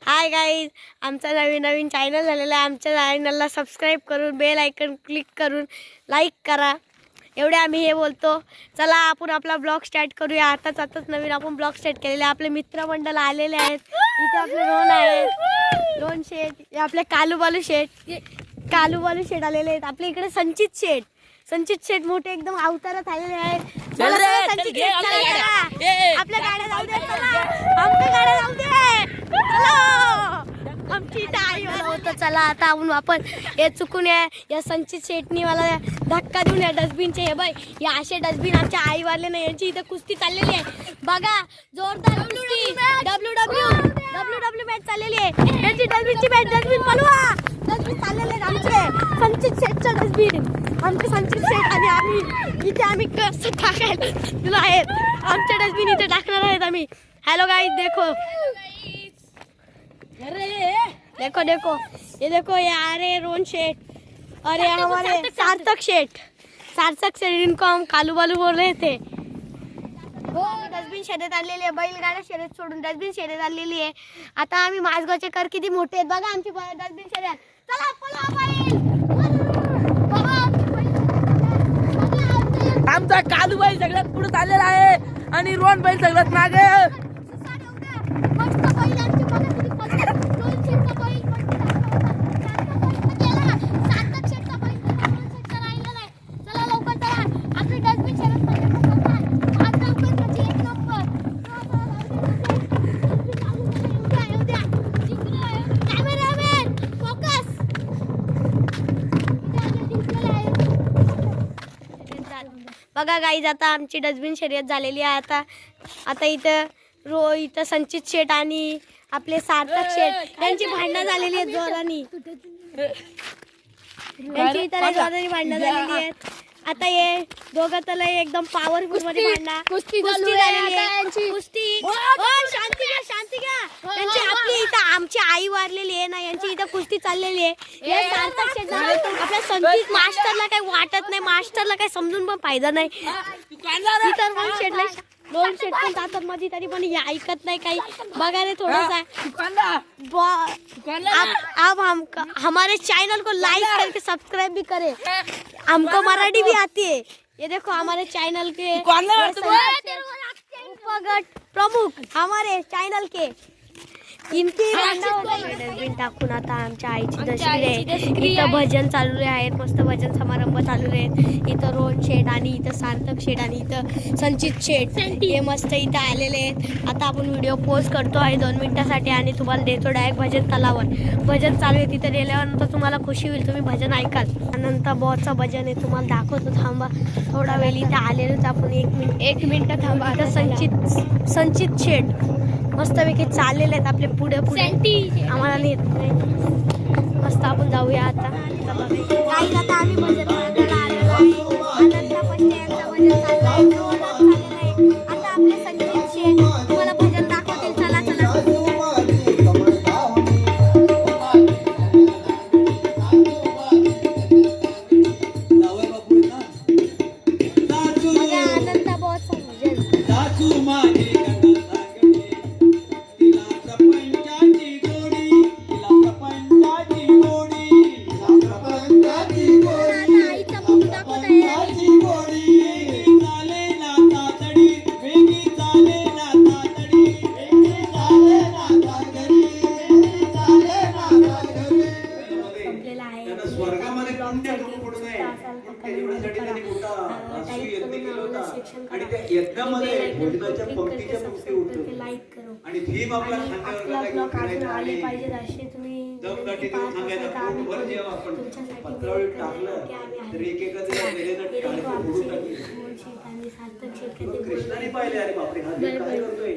Hi guys, आमचा नवीन channel झालेला आहे. आमच्या चॅनलला सबस्क्राईब करून बेल आयकन क्लिक करून लाईक करा. एवढे आम्ही हे बोलतो. चला आपण आपला ब्लॉग स्टार्ट करूया. आताच नवीन आपण ब्लॉग स्टार्ट केलेले. आपले मित्रमंडळ आलेले आहेत. इथे आपले रोहन आहेत, रोहन शेठ, आपले कालूबालू शेठ आलेले आहेत. आपल्या इकडे संचित शेठ मोठे एकदम अवतारात आलेले आहेत. आपल्या गाड्या जाऊ दे, आमच्या गाड्या जाऊ दे. आमची आई होतं. चला आता आपण हे चुकून या संचित शेठनी मला धक्का देऊन या डस्टबिनचे हे बाई या असे डस्टबिन आमच्या आई वारले नाही. यांची इथं कुस्ती चाललेली आहे बघा, जोरदार कुस्ती. डब्ल्यू मॅच चाललेली आहे. यांची डस्टबिनची मॅच. डस्टबिन पलवा, डस्टबिन चाललेले आहेत आमचे संचित शेठचं डस्टबिन. आमचे संचित शेठ आणि आम्ही कसं टाकायला आहेत. आमचे डस्टबिन इथे टाकणार आहेत आम्ही. हेलो गाइस, देखो ये देखो ये आ रहे रोहन शेठ और ये हमारे सार्थक शेठ इनको हम कालू बालू बोल रहे थे. डस्टबिन शर्यत आलेली आहे. बैलगाडा शर्यत सोडून डस्टबिन शर्यत आलेली आहे. आता आम्ही माझगावचे कर किती मोठे आहेत बघा आमची डस्टबिन शर्यत. चला आमचा कालू बैल सगळ्यात पुढे चाललेला आहे आणि रोहन बैल सगळ्यात मागे. बघा गाईज, आता आमची डस्टबिन शर्यत झालेली आहे. आता इथं संचित शेठ आणि आपले सार्थक शेठ यांची भांडणं झालेली आहेत जोरानी. यांची इथं जोरानी भांडणं झालेली आहेत. आता हे दोघं तर एकदम पॉवरफुल मध्ये भांडणं कुस्ती झालेली आहे. कुस्ती शांती घ्या. त्यांची आपली इथं आमची आई वारलेली आहे ना, यांची इथं कुस्ती चाललेली आहे. हे सार्थक शेठ आपल्या संचित मास्टरला काही वाटत नाही. मास्टरला काही समजून पण फायदा नाही. दोन शेट पण जातात मध्ये तरी पण हे ऐकत नाही काही. बघा रे थोडासा. अब हमारे चैनल को लाइक करके सब्सक्राइब भी करे. हमको मराठी भी आती है. ये देखो हमारे चैनल के उपगट प्रमुख हमारे चैनल के इनकी डस्टबिन टाकून आता आमच्या आईची दशमी आहे. इथं भजन चालू आहेत, मस्त भजन समारंभ चालू आहेत. इथं रोहन शेठ आणि इथं सार्थक शेठ आणि इथं संचित शेठ हे मस्त इथं आलेले आहेत. आता आपण व्हिडिओ पोस्ट करतो आहे 2 मिनिटासाठी आणि तुम्हाला देतो डायरेक्ट भजन तलावर. भजन चालू आहे. तिथं गेल्यानंतर तुम्हाला खुशी होईल, तुम्ही भजन ऐकाल. त्यानंतर बॉसचं भजन आहे, तुम्हाला दाखवतो. थांबा थोडा वेळ. इथं आलेलोच आपण. एक मिनिट थांबा. आता संचित शेठ मस्तपैकी चाललेले आहेत आपले पुढे आम्हाला नेत नाही. मस्त आपण जाऊया आता. आता आम्ही भजन करायला आलेलो आहे. अनंता पट्टे यांचं भजन चाललं आहे. आता आपले संचित शेठ तुम्हाला भजन दाखवतील. चला अनंता बॉसचं भजन. आणि थीम आपला ब्लॉग अजून आले पाहिजे असे तुम्ही पत्रावळी टाकलं तर एकेका कृष्णाने पाहिले. अरे बापरे, हा काय करतोय.